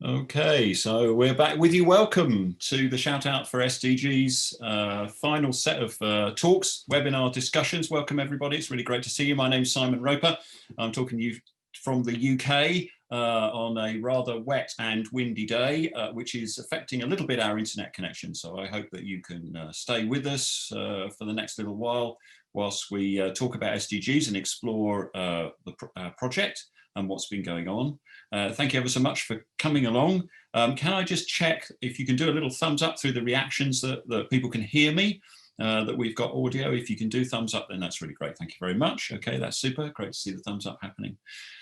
Okay, so we're back with you. Welcome to the Shout Out for SDGs final set of talks, webinar discussions. Welcome everybody. It's really great to see you. My name's Simon Roper. I'm talking to you from the UK on a rather wet and windy day, which is affecting a little bit our internet connection. So I hope that you can stay with us for the next little while whilst we talk about SDGs and explore the project and what's been going on. Thank you ever so much for coming along. Can I just check if you can do a little thumbs up through the reactions that people can hear me, that we've got audio. If you can do thumbs up, then that's really great. Thank you very much. Okay, that's super. Great to see the thumbs up happening.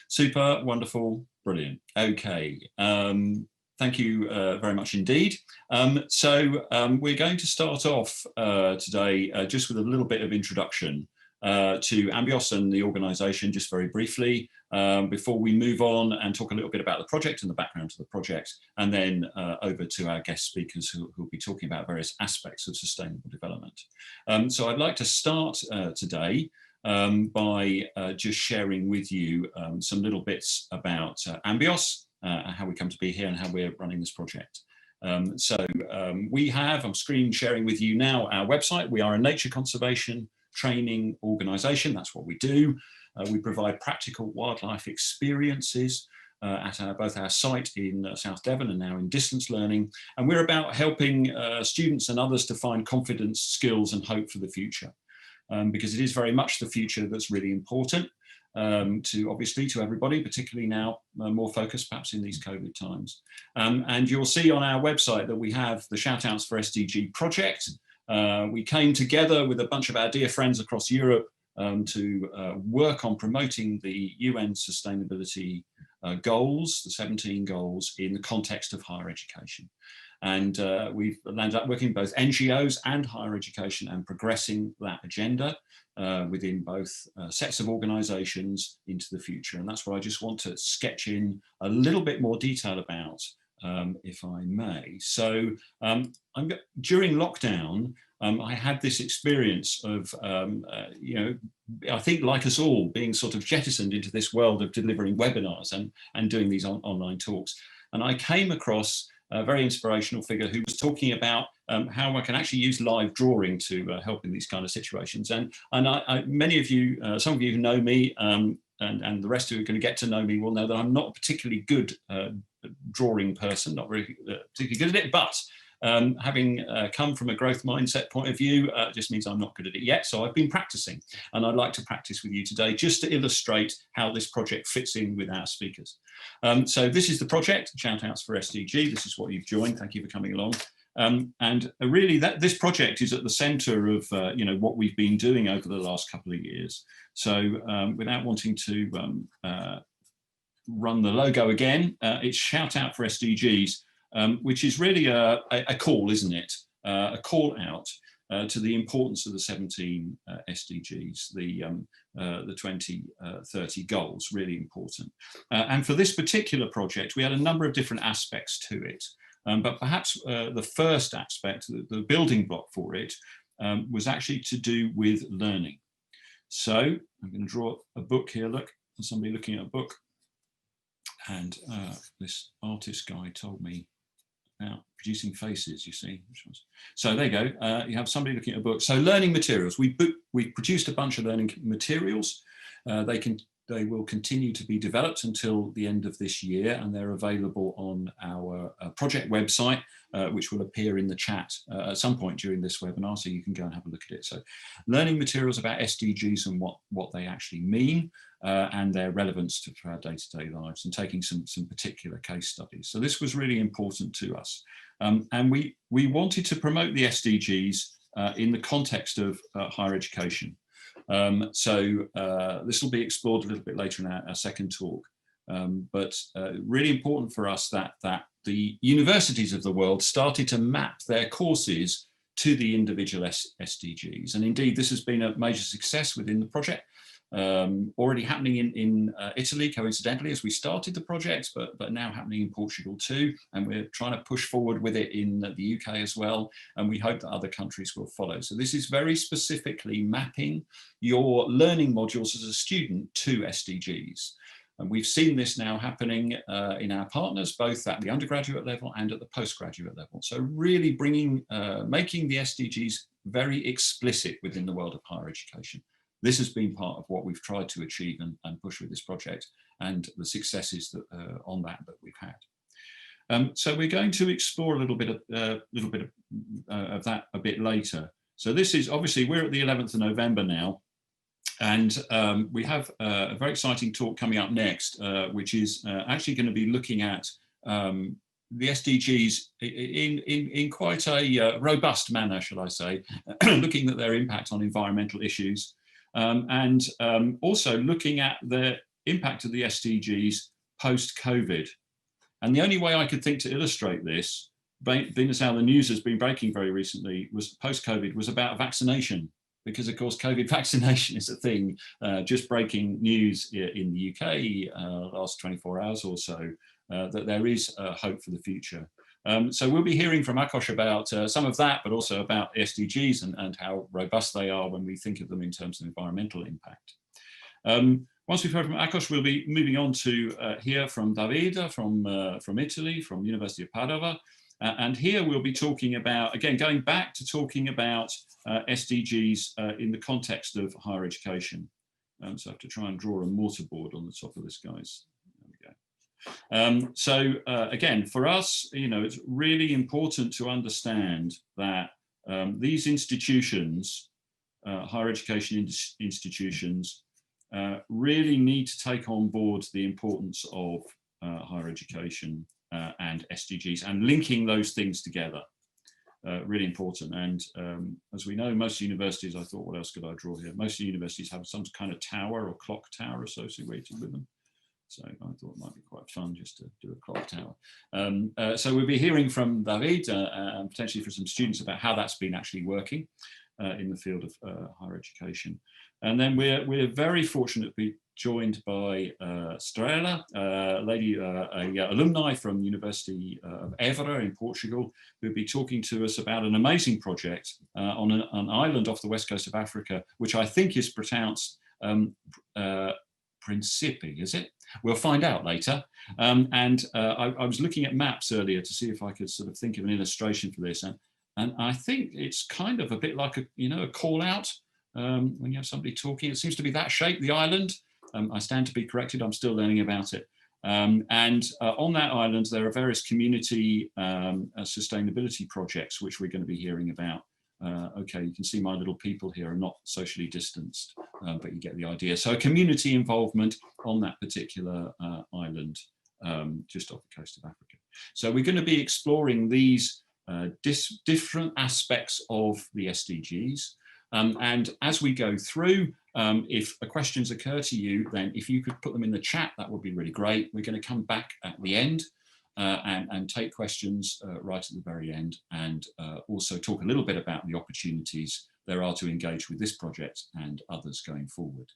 Super, wonderful, brilliant. Okay, thank you very much indeed. We're going to start off today just with a little bit of introduction to Ambios and the organisation, just very briefly, before we move on and talk a little bit about the project and the background to the project, and then over to our guest speakers who will be talking about various aspects of sustainable development. So I'd like to start today by just sharing with you some little bits about Ambios, how we come to be here and how we're running this project. We have, I'm screen sharing with you now, our website. We are a nature conservation training organisation. That's what we do. We provide practical wildlife experiences at both our site in South Devon and now in distance learning. And we're about helping students and others to find confidence, skills and hope for the future. Because it is very much the future that's really important obviously to everybody, particularly now more focused perhaps in these COVID times. And you'll see on our website that we have the Shout Outs for SDG project. We came together with a bunch of our dear friends across Europe to work on promoting the UN sustainability goals, the 17 goals, in the context of higher education. And we've landed up working with both NGOs and higher education and progressing that agenda within both sets of organisations into the future. And that's what I just want to sketch in a little bit more detail about, if I may. So during lockdown, I had this experience of, I think like us all, being sort of jettisoned into this world of delivering webinars and doing these online talks. And I came across a very inspirational figure who was talking about how I can actually use live drawing to help in these kind of situations. And many of you, some of you who know me, and the rest who are going to get to know me will know that I'm not a particularly good drawing person, not really particularly good at it, but having come from a growth mindset point of view, just means I'm not good at it yet. So I've been practicing, and I'd like to practice with you today just to illustrate how this project fits in with our speakers. So this is the project, Shout Outs for SDG. This is what you've joined. Thank you for coming along. And really, this project is at the centre of what we've been doing over the last couple of years. So without wanting to run the logo again, it's Shout Out for SDGs. Which is really a call, isn't it? A call out to the importance of the 17 SDGs, the 2030 goals, really important. And for this particular project, we had a number of different aspects to it. But perhaps the first aspect, the building block for it, was actually to do with learning. So I'm going to draw a book here, look, somebody looking at a book. And this artist guy told me about producing faces, you see. So there you go, you have somebody looking at a book. So learning materials, we produced a bunch of learning materials. They will continue to be developed until the end of this year, and they're available on our project website, which will appear in the chat at some point during this webinar, so you can go and have a look at it. So learning materials about SDGs and what they actually mean, and their relevance to our day-to-day lives, and taking some particular case studies. So this was really important to us. And we wanted to promote the SDGs in the context of higher education. This will be explored a little bit later in our second talk. But really important for us that the universities of the world started to map their courses to the individual SDGs. And indeed, this has been a major success within the project. Already happening in Italy, coincidentally, as we started the project, but now happening in Portugal too. And we're trying to push forward with it in the UK as well. And we hope that other countries will follow. So this is very specifically mapping your learning modules as a student to SDGs. And we've seen this now happening in our partners, both at the undergraduate level and at the postgraduate level. So really making the SDGs very explicit within the world of higher education. This has been part of what we've tried to achieve and push with this project, and the successes that, on that we've had. So we're going to explore a little bit of that a bit later. So this is obviously, we're at the 11th of November now, and we have a very exciting talk coming up next, which is actually going to be looking at the SDGs in quite a robust manner, shall I say, looking at their impact on environmental issues, and also looking at the impact of the SDGs post-COVID. And the only way I could think to illustrate this, being as how the news has been breaking very recently, was post-COVID, was about vaccination. Because of course, COVID vaccination is a thing, just breaking news in the UK last 24 hours or so, that there is hope for the future. So we'll be hearing from Akos about some of that, but also about SDGs and how robust they are when we think of them in terms of environmental impact. Once we've heard from Akos, we'll be moving on to hear from Davide from Italy, from University of Padova. And here we'll be talking about, again, going back to talking about SDGs in the context of higher education. So I have to try and draw a mortarboard on the top of this, guys. There we go. Again, for us, it's really important to understand that these institutions, higher education institutions, really need to take on board the importance of higher education and SDGs, and linking those things together. Really important. And as we know, most universities, I thought, what else could I draw here? Most universities have some kind of tower or clock tower associated with them. So I thought it might be quite fun just to do a clock tower. So we'll be hearing from David and potentially from some students about how that's been actually working in the field of higher education. And then we're very fortunate to be joined by Strela, a alumni from University of Évora in Portugal, who'll be talking to us about an amazing project on an island off the west coast of Africa, which I think is pronounced Principe, is it? We'll find out later. I was looking at maps earlier to see if I could sort of think of an illustration for this, and I think it's kind of a bit like a call out when you have somebody talking. It seems to be that shape, the island. I stand to be corrected, I'm still learning about it. On that island, there are various community sustainability projects, which we're going to be hearing about. Okay, you can see my little people here are not socially distanced, but you get the idea. So community involvement on that particular island, just off the coast of Africa. So we're going to be exploring these different aspects of the SDGs. And as we go through, if questions occur to you, then if you could put them in the chat, that would be really great. We're going to come back at the end and take questions right at the very end, and also talk a little bit about the opportunities there are to engage with this project and others going forward.